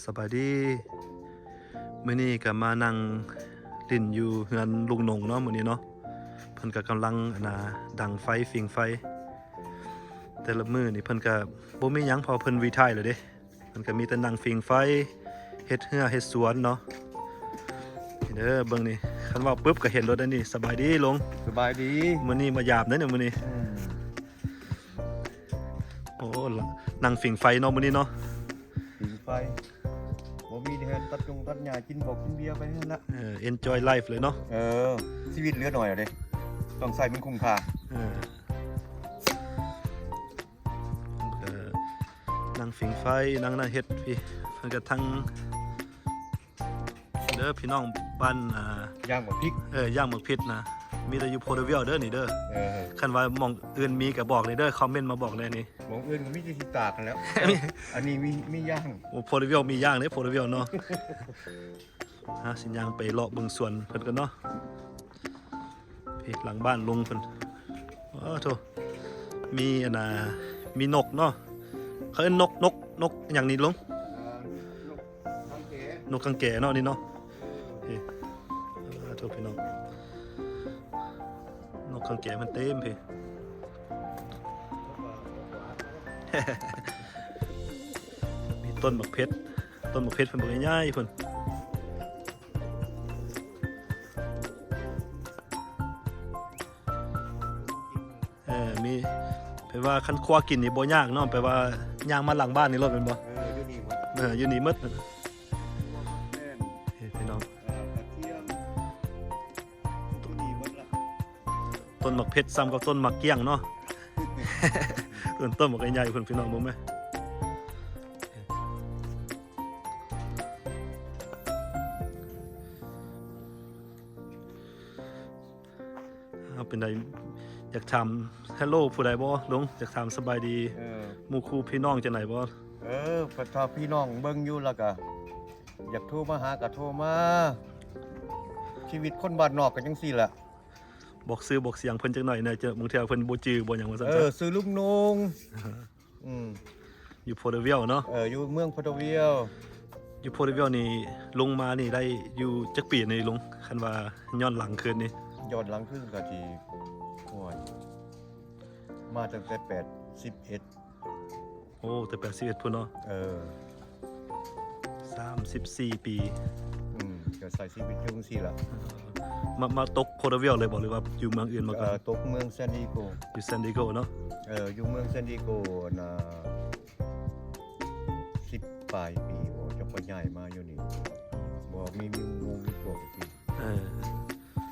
สบายดีมื้อนี้ก็มานั่งลิ้นอยู่เฮือนลุงหนงเนาะมื้อนี้เนาะเพิ่นก็กำลังดังไฟฟิงไฟแต่ละมื้อนี่เพิ่นก็บ่มีหยังพอเพิ่นรีไทร์แล้วเด้เพิ่นก็มีแต่นั่งฟิงไฟเฮ็ดเฮือเฮ็ดสวนเนาะนี่เด้อเบิ่งนี่คันว่าปึ๊บก็เห็นรถอันนี้สบายดีลุงสบายดีมื้อนี้มายามเด้อเนี่ยมื้อนี้โอ้นั่งฟิงไฟเนาะมื้อนี้เนาะผิงไฟบ่มีเฮ็ดตัดหญ้ากินบอกกินเบียร์ไปนั่นละenjoy life เลยเนาะชีวิตเหลือหน่อยอะเด้ต้องใส่มันคุ้มค่านั่งฟิงไฟนั่งเฮ็ดพี่เพิ่นก็ทั้งเด้อพี่น้องบ้านย่างบ่พริกย่างหมึกพิษนะมีแต่อยู่โพเดเวียลเด้อนี่เด้อคันว่าหม่องอื่นมีก็บอกเลยเด้อคอมเมนต์มาบอกเลยนี่หม่องอื่นก็มีแต่สิตากกันแล้วอันนี้มีย่างโอ้โพเดเวียลมีย่างเด้อโพเดเวียลเนาะสิย่างไปเลาะเบิ่งสวนเพิ่นกันเนาะพี่หลังบ้านลุงเพิ่นโธ่มีมีนกเนาะเขาเอิ้นนกอย่างนี้ลุงนกกังแก่เนาะนี่เนาะพี่โทษพี่น้องนกกังแก่มันเต็มพี่ มีต้นบักเพชรเพิ่นบ่ใหญ่ๆเพิ่นมีแปลว่าคันครัวกินนี่บ่ยากเนาะแปลว่าย่างมาหลังบ้านนี่รถเป็นบ่อยู่นี่หมดอยู่นี่หมดแม่นพี่น้องกระเทียมอยู่นี่หมดละต้นบักเพชรซ้ำกับต้นมักเกี้ยงเนาะ ต้นบักใหญ่ๆเพิ่นพี่น้องบ่แม่เอาเป็นไดอยากถามฮัลโหลผู้ใดบ่ลุงอยากถามสบายดีหมู่คู่พี่น้องจังได๋บ่ถ้าพี่น้องเบิ่งอยู่แล้วก็อยากโทรมาหาก็โทรมาชีวิตคนบ้านนอกก็จังซี่ล่ะบอกซื้อบอกเสียงเพิ่นจักหน่อยนะเจอบางเทื่อเพิ่นบ่จื้อบ่หยังว่าซั่นซื้อลูกนงอยู่โพเดเวียลเนาะอยู่เมืองโพเดเวียลอยู่โพเดเวียลนี่ลงมานี่ได้อยู่จักปีนี่ลุงคันว่าย้อนหลังคืนนี่ย้อนหลังขึ้นก็ที่โอ้ยมาตั้งแต่81โอ้แต่81พุ่นเนาะ34ปีก็ใส่ชีวิตอยู่จังซี่ล่ะมาตกโพเดเวียลเลยบ่หรือว่าอยู่เมืองอื่นมาก่อนตกเมืองซานดิโกอยู่ซานดิโกเนาะอยู่เมืองซานดิโกน่ะ10ปลายปีบ่จะพอย้ายมาอยู่นี่บ่มีหมู่มีพวกพี่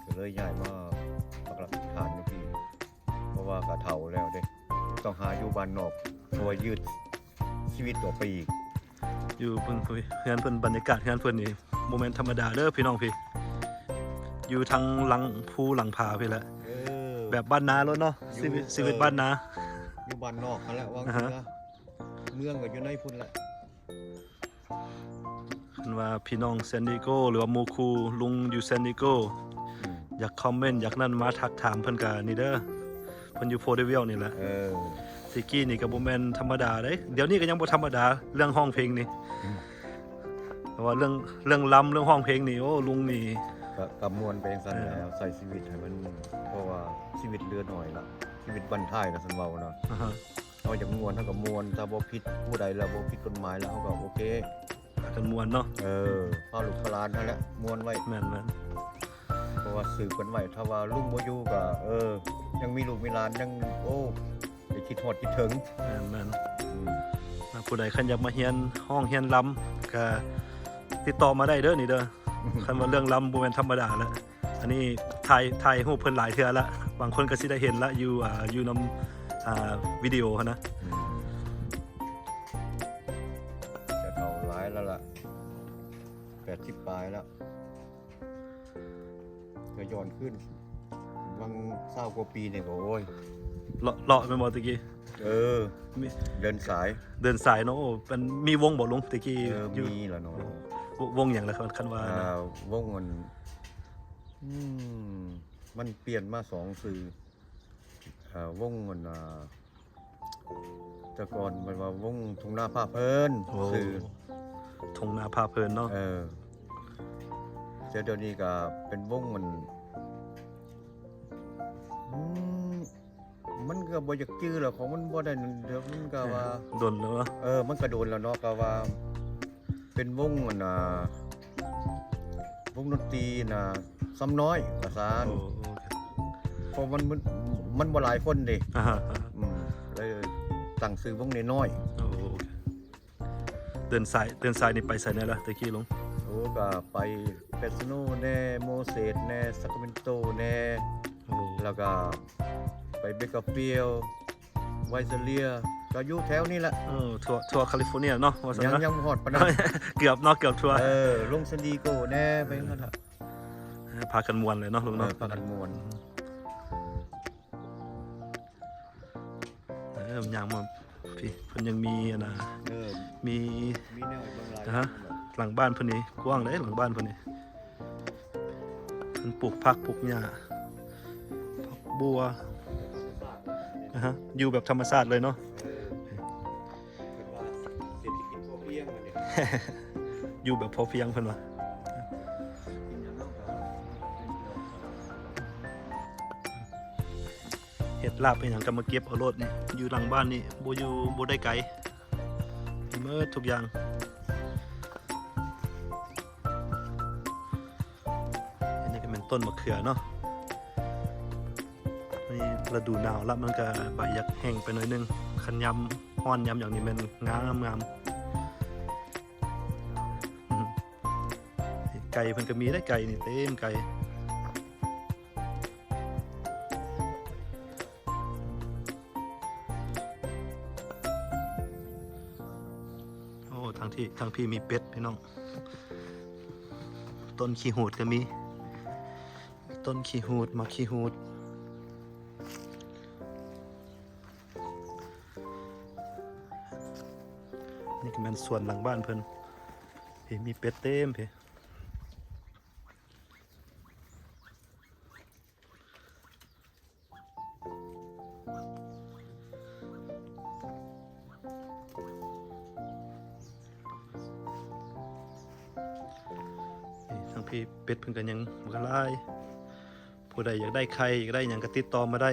ก็เลยย้ายมาปักหลักฐานอยู่พี่เพราะว่าก็เฒ่าแล้วเด้ต้องหาอยู่บ้านนอกเพราะว่ายืดชีวิตออกไปอีกอยู่เพิ่นเฮือนเพิ่นบรรยากาศเฮือนเพิ่นนี่บ่แม่นธรรมดาเด้อพี่น้องพี่อยู่ทางหลังภูหลังผาพี่แหละแบบบ้านนาแล้วเนาะชีวิตบ้านนาอยู่บ้านนอกนั่นแหละว่าเมืองก็อยู่ในพุ่นแหละคันว่าพี่น้องซานดิโกหรือว่าหมู่คู่ลุงอยู่ซานดิโกอยากคอมเมนต์อยากนั่นมาทักถามเพิ่นก็นี่เด้อเพิ่นอยู่โพเดเวียลนี่แหละซิกี้นี่ก็บ่แม่นธรรมดาเด้เดี๋ยวนี้ก็ยังบ่ธรรมดาเรื่องห้องเพลงนี่เพราะว่าเรื่องลำเรื่องห้องเพลงนี่โอ้ลุงนี่ก็มวนไปจังซั่นแล้วใส่ชีวิตให้มันเพราะว่าชีวิตเหลือน้อยละชีวิตบั้นท้ายก็ซั่นเว้าเนาะเฮาอยากม่วนเฮาก็ม่วนถ้าบ่ผิดผู้ใดแล้วบ่ผิดกฎหมายแล้วเฮาก็โอเคกันม่วนเนาะพาลูกพาหลานนั่นแหละม่วนไว้แม่นๆเพราะว่าสืบกันไว้ถ้าว่าลุงบ่อยู่ก็ยังมีลูกมีหลานยังโอ้ได้คิดฮอดคิดถึงแม่นผู้ใดคันอยากมาเรียนห้องเรียนลำก็ติดต่อมาได้เด้อนี่เด้อคันว่าเรื่องลำบ่แม่นธรรมดาแล้วอันนี้ถ่ายรูปเพิ่นหลายเทื่อละบางคนก็สิได้เห็นละอยู่นำวิดีโอนะจะเท่าหลายแล้วล่ะ80ปลายแล้วก็ย้อนขึ้นบาง20กว่าปีนี่ก็โอ้ยเลาะไปบ่ตะกี้เดินสายเนาะโอ้มันมีวงบ่ลุงตะกี้มีล่ะเนาะวงหยังล่ะคันว่าวงมันเปลี่ยนมา2ชื่อวงแต่ก่อนมันว่าวงทุ่งนาผ้าเพิ่นชื่อ ทงนาพาเพลินเนาะ เดี๋ยวนี้ก็เป็นวงอืมมันก็บ่อยากจื้อหรอกของมันบ่ได้เดี๋ยวมันก็ว่า โดนแล้วเนาะ มันก็โดนแล้วเนาะก็ว่า เป็นวงวงดนตรีซ้ำน้อยภาษา โอ้ เพราะมันบ่หลายคนเด้ อ่าฮะ เลยตั้งชื่อวงน้อย โอ้เดินสายนี่ไปใส่ไหนล่ะตะกี้ลง ๆก็ไปเปซโนแน่โมเสสแน่ซัคราเมนโตแน่ โอ้ แล้วก็ไปเบเกอร์ฟิลด์ไวเซเลียก็อยู่แถวนี้แหละ ทัวร์แคลิฟอร์เนียเนาะว่าซั่น ยัง นะ ยังบ่ฮอดปานนั้น เกือบเนาะเกือบทัวร์ ลงซันดีโกแน่ไปนั่นล่ะ พากันมวนเลยเนาะลุงเนาะ พากันม่วน มันยังมาพี่เพิ่นยังมีมี มีแนวให้เบิ่งหลาย ฮะ หลังบ้านเพิ่นนี่กว้างเลยหลังบ้านเพิ่นนี่เพิ่นปลูกผักปลูกหญ้าผักบัวอยู่แบบธรรมชาติเลยเนาะ เป็นว่าเศรษฐกิจพอเพียงอันนี้ อยู่แบบพอเพียงเพิ่นว่า กินอย่างนั้นก็ เฮ็ดลาบเป็นหยังก็มาเก็บเอาโลดนี่อยู่หลังบ้านนี่บ่ได้ไกลมีหมดทุกอย่างอันนี้ก็เป็นต้นมะเขือเนาะนี่ฤดูหนาวแล้วมันก็ใบอยากแห้งไปหน่อยนึงคันยำฮ้อนยำอย่างนี้มันงามไก่เพิ่นก็มีได้ไก่นี่เต็มไก่โอ้ทางพี่มีเป็ดพี่น้องต้นขี้หูดก็มีต้นขี้หูดมาขี้หูดนี่ก็เป็นส่วนหลังบ้านเพิ่นพี่มีเป็ดเต็มพี่ทั้งพี่เป็ดเพิ่นกันยังบ่กลายผู้ใดอยากได้ไข่อยากได้หยังก็ติดต่อมาได้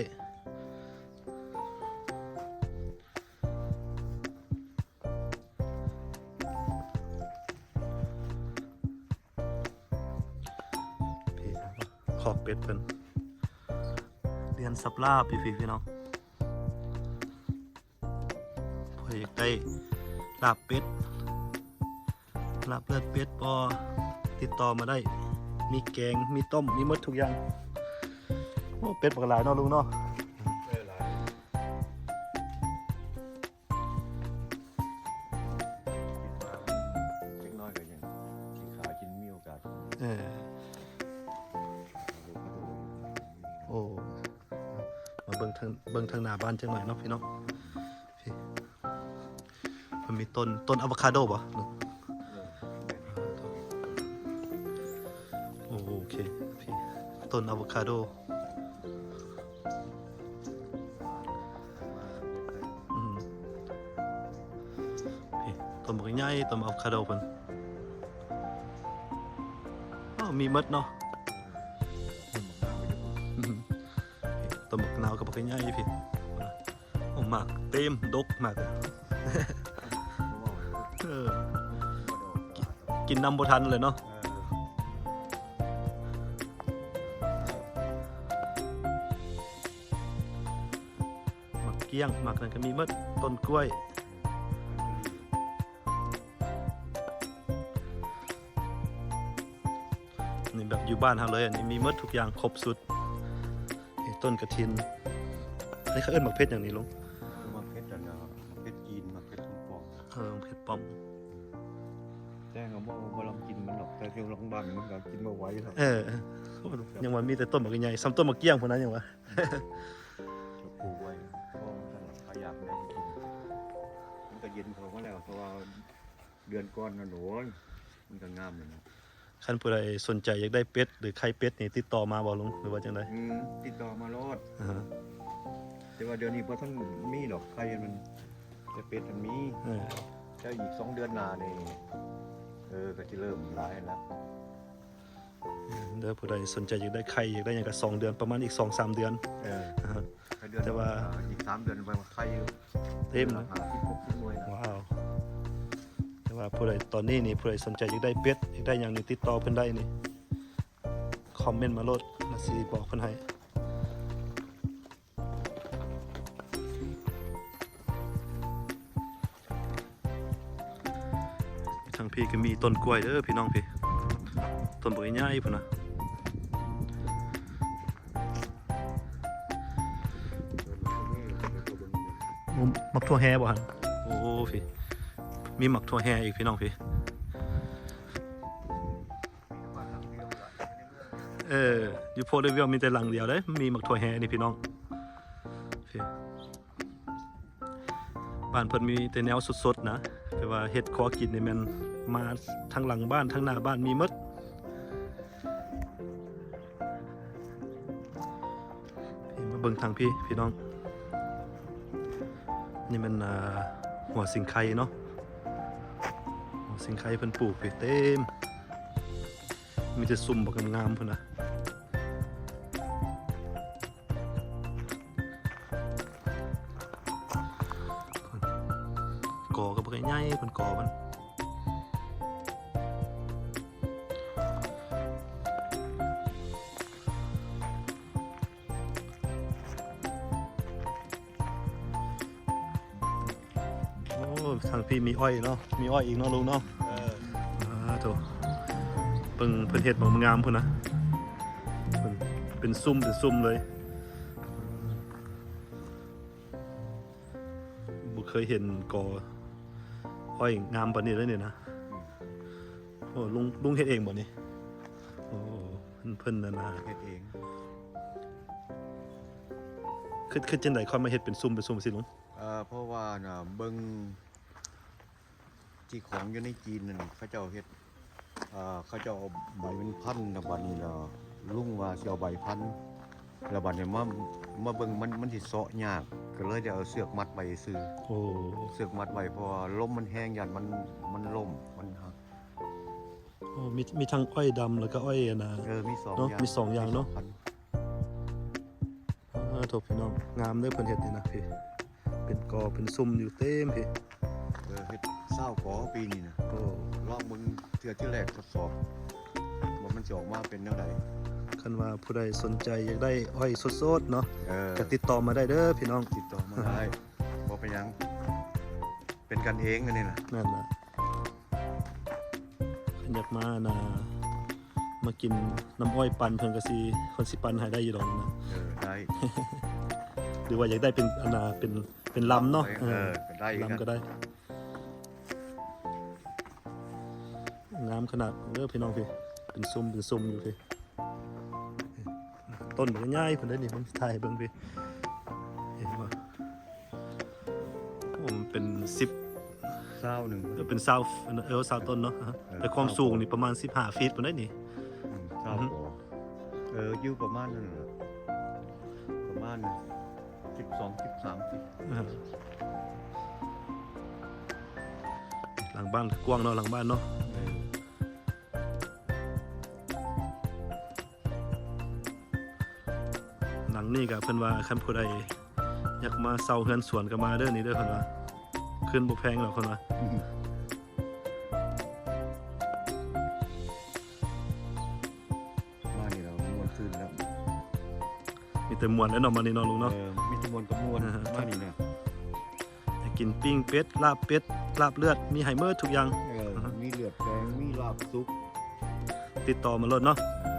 พี่ขอบเป็ดเพิ่นเรียนสับลาบพี่น้องผู้ใดอยากได้ลาบเป็ดลาบเลือดเป็ดบ่ติดต่อมาได้ มีแกง มีต้ม มีหมดทุกอย่าง โอ้เป็ดปลากหลายเนาะลุงเนาะ หลายกินมาเล็กน้อยก็ยังกินขากินมีโอกาส โอ้ มาเบิ่งทางหน้าบ้านจังหน่อยเนาะพี่น้องพี่มันมีต้นอะโวคาโดป่ะโอเคพี่ต้นอะโวคาโดพี่ต้นบักใหญ่ต้นอะโวคาโดเพิ่นมีหมดเนาะต้นบักนาวกับบักใหญ่พี่โอ้หมากเต็มดกมากกินน้ำบ่ทันเลยเนาะเกี้ยงหมักนั่นก็มีมดต้นกล้วยนี่แบบอยู่บ้านเราเลยอันนี้มีมดทุกอย่างครบสุดต้นกระถินนี่เขาเอิ้นหมักเพชรอย่างนี้ลุง มักเพชรเพชรจีนมักเพชรปอก เพชรป้อม แจ้งเขาบอกว่าลองกินมันหรอกแต่เที่ยวลองบ้านมันก็กินมาไหว้หรอก ยังว่ามีแต่ต้นหมักใหญ่ซ้ำต้นหมักเกี้ยงพวกนั้นยังว่า จะปลูกไว้ก็สำหรับใครอยากได้กินมันก็เย็นเขาก็แล้วเพราะว่าเดือนก่อนนะหนูมันก็งามเลยนะ คันผู้ใดสนใจอยากได้เป็ดหรือไข่เป็ดนี่ติดต่อมาบ่ลุงหรือว่าจังได ติดต่อมาโลดแต่ว่าเดือนนี้พอท่านมีดอกไข่มันจะเป็ดมันมี เออ เจ้าอีก2 เดือนหน้านี่ หลายแล้ว เด้อผู้ใดสนใจอยากได้ไข่อยากได้หยังก็2 เดือนประมาณอีก 2-3 เดือน อ่าฮะเดือน แต่ว่า อีก3 เดือนไปไข่ เต็ม รา นะ คาที่6ที่หน่วยนะ ว้าวแต่ว่าผู้ใดตอนนี้นี่ผู้ใดสนใจอยากได้เป็ดอยากได้หยังนี่ติดต่อเพิ่นได้นี่คอมเมนต์มาโลดแล้วสิบอกเพิ่นให้ทางพี่ก็มีต้นกล้วยเด้อพี่น้องพี่ต้นบักใหญ่พุ่นน่ะมักทั่วแฮบ่หั่นโอ้พี่มีมักทั่วแฮอีกพี่น้องพี่อยู่โพเดวิลมีแต่หลังเดียวเด้มีมักทั่วแฮนี่พี่น้องพี่บ้านเพิ่นมีแต่แนวสดๆนะแต่ว่าเฮ็ดขอกินนี่แม่นมาทั้งหลังบ้านทั้งหน้าบ้านมีหมดพี่มาเบิ่งทางพี่น้องนี่มันหัวสิงไข่เนาะหัวสิงไข่เพิ่นปลูกไปเต็มมีแต่ซุ่มบักงามๆพุ่นน่ะกอก็บ่ใหญ่เพิ่นกอมันทางพี่มีอ้อยเนาะมีอ้อยอีกเนาะลุงเนาะโถเพิ่นเฮ็ดบ่งามพุ่นนะเพิ่นเป็นซุ่มเลยบ่เคยเห็นกออ้อยงามปานนี้เลยเนี่ยนะโอ้ลุงเฮ็ดเองบ่นี่โอ้เพิ่นน่ะนะ เฮ็ดเอง คือจังได๋ค่อยมาเฮ็ดเป็นซุ่มสิลุง เพราะว่าน่ะเบิ่งที่ของอยู่ในจีนนั่นเขาเจ้าเฮ็ดเขาเจ้าเอาใบเป็นพันแล้วบัดนี้ล่ะลุงว่าสิเอาใบพันแล้วบัดนี้มาเบิ่งมันสิเซาะยากก็เลยได้เอาเสือกมัดไว้ซื่อ โอ้ เสือกมัดไว้เพราะว่าลมมันแห้งยันมันล่มมันหัก โอ้มีทั้งอ้อยดำแล้วก็อ้อยนะ มี2 เนาะ อย่าง มี2อย่างเนาะ พัน โถพี่น้องงามเด้อเพิ่นเฮ็ดนี่นะพี่เป็นกอเป็นซุ่มอยู่เต็มพี่ เฮ็ด20กอปีนี้น่ะ โอ้ ลองมึงเทื่อที่แรกทดสอบว่ามันจะออกมาเป็นแนวใด คันว่าผู้ใดสนใจอยากได้อ้อยสดๆเนาะ เออ ก็ติดต่อมาได้เด้อพี่น้อง ติดต่อมาได้บ่เป็นหยังเป็นกันเองอันนี่น่ะ นั่นน่ะคันอยากมานะมากินน้ำอ้อยปั่นเพิ่นก็สิคนสิปั่นให้ได้อยู่ดอกนะ ได้ หรือว่าอยากได้เป็นเป็นลำเนาะ ได้อีก ลำก็ได้งามขนาดเด้อพี่น้องพี่เป็นซุ่มอยู่พี่ต้นมันง่ายเพิ่นได้นี่ผมถ่ายให้เบิ่งพี่เห็นบ่ผมเป็น10 20หนึ่ง เป็น20ต้นเนาะแต่ความสูงนี่ประมาณ15 ฟีตพุ่นได้นี่ 20กออยู่ประมาณนั้นน่ะประมาณ12-13ฟิต หลังบ้านกว้างเนาะหลังบ้านเนาะหลังนี่ก็เพิ่นว่าคันผู้ใดอยากมาเซาเฮือนสวนก็มาเด้อนี่เด้อเพิ่นว่าขึ้นบ่แพงหรอกเพิ่นว่า มานี่เรามวนขึ้นแล้ว มีแต่ม่วนแล้วเนาะมานี่เนาะลุงเนาะ มีแตะมวนกับมวนมานี่น่ะ อยากกินปิ้งเป็ดลาบเป็ดลาบเลือดมีให้เมิดทุกอย่าง มีเลือดแดงมีลาบซุป ติดต่อมาโลดเนาะ เ